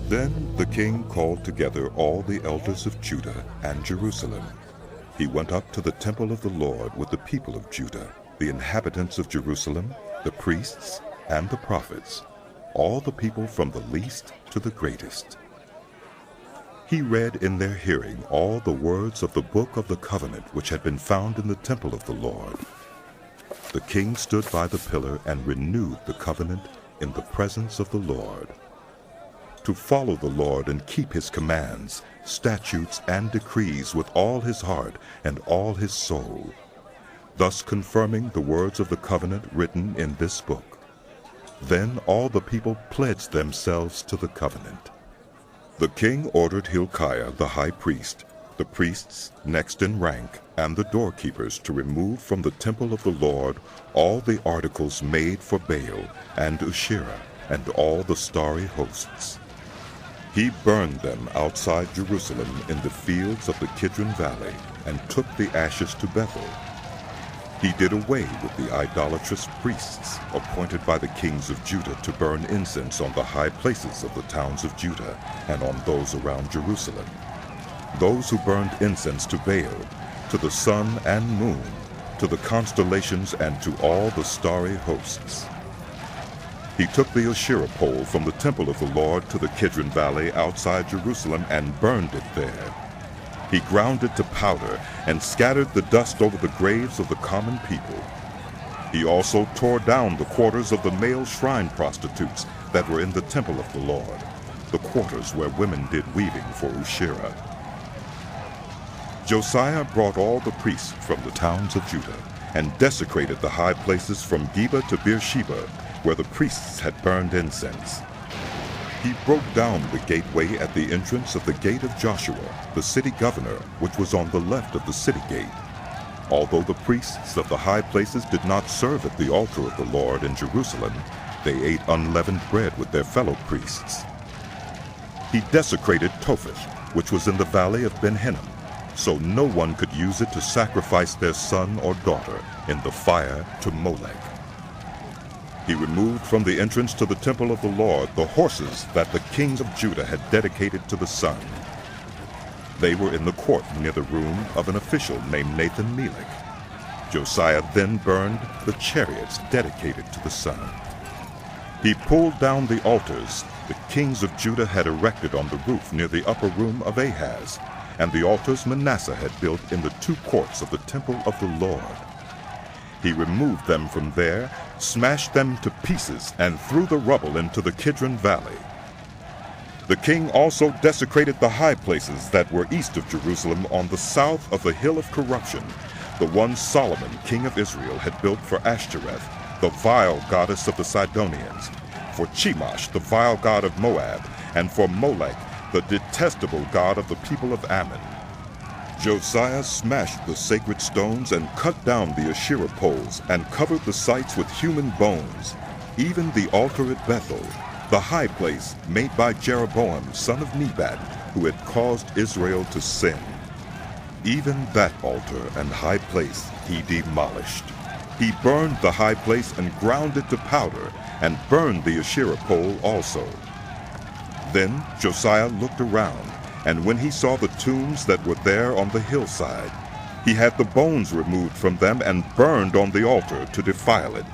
Then the king called together all the elders of Judah and Jerusalem. He went up to the temple of the Lord with the people of Judah, the inhabitants of Jerusalem, the priests, and the prophets, all the people from the least to the greatest. He read in their hearing all the words of the book of the covenant which had been found in the temple of the Lord. The king stood by the pillar and renewed the covenant in the presence of the Lord, to follow the Lord and keep his commands, statutes, and decrees with all his heart and all his soul, thus confirming the words of the covenant written in this book. Then all the people pledged themselves to the covenant. The king ordered Hilkiah the high priest, the priests next in rank, and the doorkeepers to remove from the temple of the Lord all the articles made for Baal and Asherah and all the starry hosts. He burned them outside Jerusalem in the fields of the Kidron Valley and took the ashes to Bethel. He did away with the idolatrous priests appointed by the kings of Judah to burn incense on the high places of the towns of Judah and on those around Jerusalem, those who burned incense to Baal, to the sun and moon, to the constellations, and to all the starry hosts. He took the Asherah pole from the temple of the Lord to the Kidron Valley outside Jerusalem and burned it there. He ground it to powder and scattered the dust over the graves of the common people. He also tore down the quarters of the male shrine prostitutes that were in the temple of the Lord, the quarters where women did weaving for Asherah. Josiah brought all the priests from the towns of Judah and desecrated the high places from Geba to Beersheba, where the priests had burned incense. He broke down the gateway at the entrance of the gate of Joshua, the city governor, which was on the left of the city gate. Although the priests of the high places did not serve at the altar of the Lord in Jerusalem, they ate unleavened bread with their fellow priests. He desecrated Topheth, which was in the valley of Ben-Hinnom, so no one could use it to sacrifice their son or daughter in the fire to Molech. He removed from the entrance to the temple of the Lord the horses that the kings of Judah had dedicated to the sun. They were in the court near the room of an official named Nathan-Melech. Josiah then burned the chariots dedicated to the sun. He pulled down the altars the kings of Judah had erected on the roof near the upper room of Ahaz, and the altars Manasseh had built in the two courts of the temple of the Lord. He removed them from there, smashed them to pieces, and threw the rubble into the Kidron Valley. The king also desecrated the high places that were east of Jerusalem on the south of the Hill of Corruption, the one Solomon, king of Israel, had built for Ashtoreth, the vile goddess of the Sidonians, for Chemosh, the vile god of Moab, and for Molech, the detestable god of the people of Ammon. Josiah smashed the sacred stones and cut down the Asherah poles and covered the sites with human bones, even the altar at Bethel, the high place made by Jeroboam, son of Nebat, who had caused Israel to sin. Even that altar and high place he demolished. He burned the high place and ground it to powder, and burned the Asherah pole also. Then Josiah looked around, and when he saw the tombs that were there on the hillside, he had the bones removed from them and burned on the altar to defile it,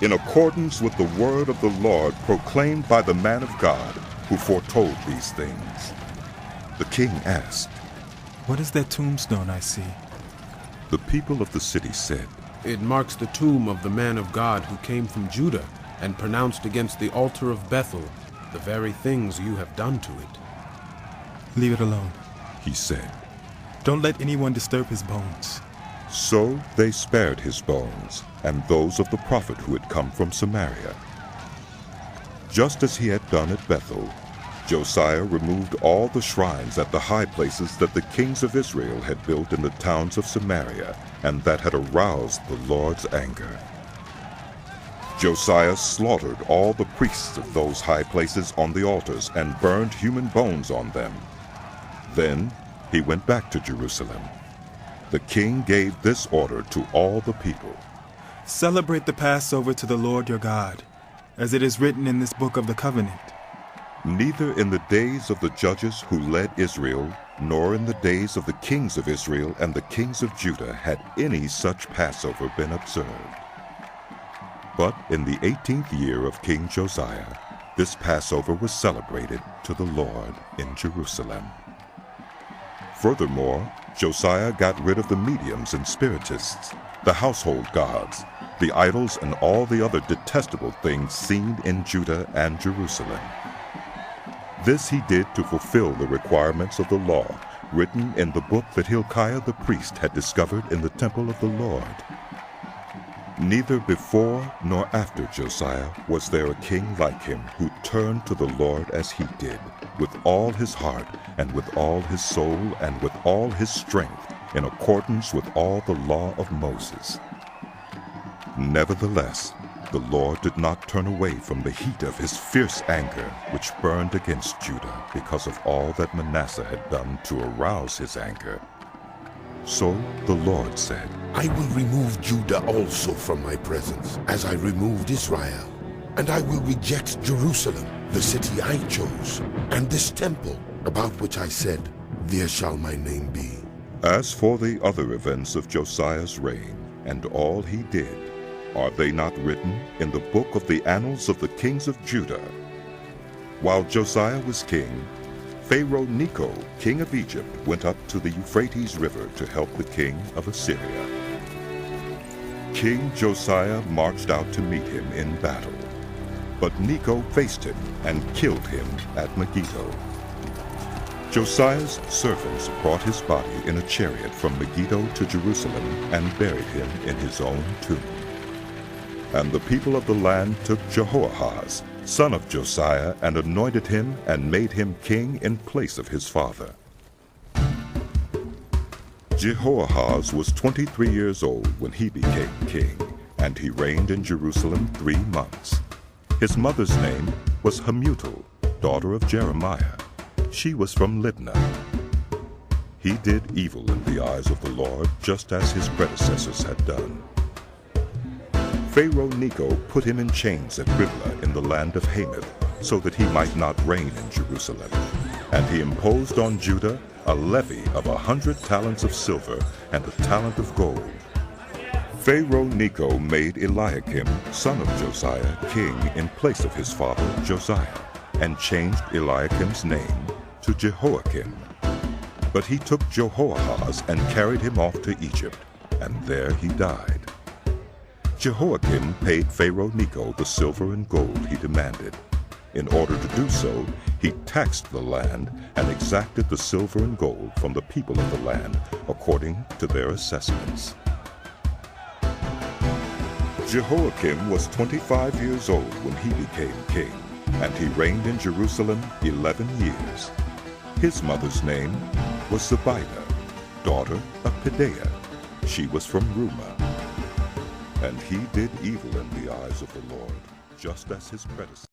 in accordance with the word of the Lord proclaimed by the man of God who foretold these things. The king asked, "What is that tombstone I see?" The people of the city said, "It marks the tomb of the man of God who came from Judah and pronounced against the altar of Bethel the very things you have done to it." "Leave it alone," he said. "Don't let anyone disturb his bones." So they spared his bones and those of the prophet who had come from Samaria. Just as he had done at Bethel, Josiah removed all the shrines at the high places that the kings of Israel had built in the towns of Samaria, and that had aroused the Lord's anger. Josiah slaughtered all the priests of those high places on the altars and burned human bones on them. Then he went back to Jerusalem. The king gave this order to all the people: "Celebrate the Passover to the Lord your God, as it is written in this book of the covenant. Neither in the days of the judges who led Israel, nor in the days of the kings of Israel and the kings of Judah had any such Passover been observed. But in the 18th year of King Josiah, this Passover was celebrated to the Lord in Jerusalem. Furthermore, Josiah got rid of the mediums and spiritists, the household gods, the idols, and all the other detestable things seen in Judah and Jerusalem. This he did to fulfill the requirements of the law written in the book that Hilkiah the priest had discovered in the temple of the Lord. Neither before nor after Josiah was there a king like him who turned to the Lord as he did, with all his heart and with all his soul and with all his strength, in accordance with all the law of Moses. Nevertheless, the Lord did not turn away from the heat of his fierce anger, which burned against Judah because of all that Manasseh had done to arouse his anger. So the Lord said, I will remove Judah also from my presence, as I removed Israel. And I will reject Jerusalem, the city I chose, and this temple, about which I said, There shall my name be. As for the other events of Josiah's reign, and all he did, are they not written in the book of the annals of the kings of Judah? While Josiah was king, Pharaoh Necho, king of Egypt, went up to the Euphrates River to help the king of Assyria. King Josiah marched out to meet him in battle, but Necho faced him and killed him at Megiddo. Josiah's servants brought his body in a chariot from Megiddo to Jerusalem and buried him in his own tomb. And the people of the land took Jehoahaz, son of Josiah, and anointed him and made him king in place of his father. Jehoahaz was 23 years old when he became king, and he reigned in Jerusalem 3 months. His mother's name was Hamutal, daughter of Jeremiah. She was from Libnah. He did evil in the eyes of the Lord, just as his predecessors had done. Pharaoh Necho put him in chains at Riblah in the land of Hamath, so that he might not reign in Jerusalem. And he imposed on Judah a levy of 100 talents of silver and a talent of gold. Pharaoh Necho made Eliakim, son of Josiah, king in place of his father Josiah, and changed Eliakim's name to Jehoiakim. But he took Jehoahaz and carried him off to Egypt, and there he died. Jehoiakim paid Pharaoh Necho the silver and gold he demanded. In order to do so, he taxed the land and exacted the silver and gold from the people of the land according to their assessments. Jehoiakim was 25 years old when he became king, and he reigned in Jerusalem 11 years. His mother's name was Zebidah, daughter of Pedaiah. She was from Rumah. And he did evil in the eyes of the Lord, just as his predecessors.